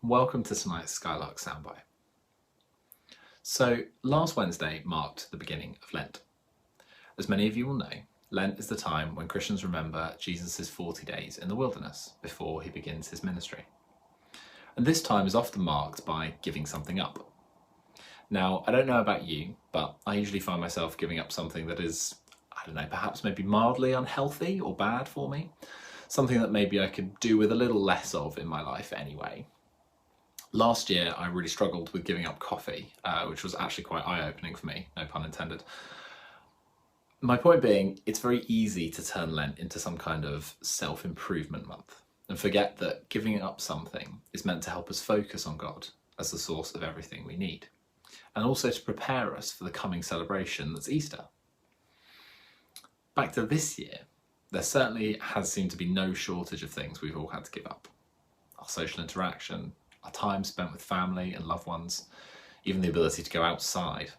Welcome to tonight's Skylark Soundbite. So, last Wednesday marked the beginning of Lent. As many of you will know, Lent is the time when Christians remember Jesus' 40 days in the wilderness before he begins his ministry. And this time is often marked by giving something up. Now, I don't know about you, but I usually find myself giving up something that is, perhaps maybe mildly unhealthy or bad for me. Something that maybe I could do with a little less of in my life anyway. Last year, I really struggled with giving up coffee, which was actually quite eye-opening for me, no pun intended. My point being, it's very easy to turn Lent into some kind of self-improvement month and forget that giving up something is meant to help us focus on God as the source of everything we need, and also to prepare us for the coming celebration that's Easter. Back to this year, there certainly has seemed to be no shortage of things we've all had to give up. Our social interaction, our time spent with family and loved ones, even the ability to go outside.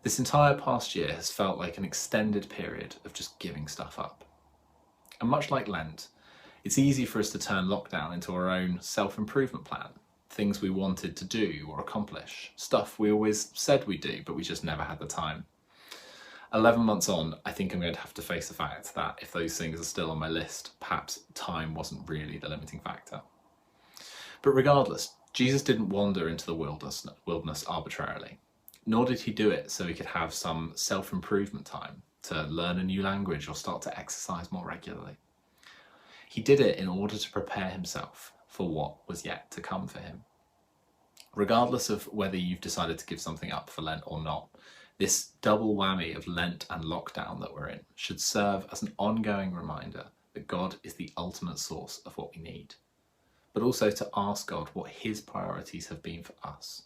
This entire past year has felt like an extended period of just giving stuff up. And much like Lent, it's easy for us to turn lockdown into our own self-improvement plan, things we wanted to do or accomplish, stuff we always said we'd do, but we just never had the time. 11 months on, I think I'm going to have to face the fact that if those things are still on my list, perhaps time wasn't really the limiting factor. But regardless, Jesus didn't wander into the wilderness arbitrarily, nor did he do it so he could have some self-improvement time to learn a new language or start to exercise more regularly. He did it in order to prepare himself for what was yet to come for him. Regardless of whether you've decided to give something up for Lent or not, this double whammy of Lent and lockdown that we're in should serve as an ongoing reminder that God is the ultimate source of what we need, but also to ask God what his priorities have been for us,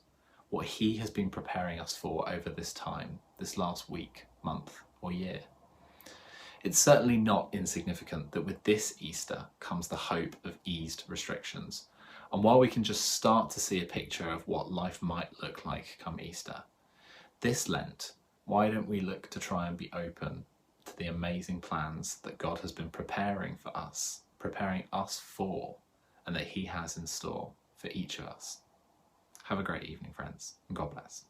what he has been preparing us for over this time, this last week, month, or year. It's certainly not insignificant that with this Easter comes the hope of eased restrictions. And while we can just start to see a picture of what life might look like come Easter, this Lent, why don't we look to try and be open to the amazing plans that God has been preparing for us, preparing us for, and that he has in store for each of us. Have a great evening, friends, and God bless.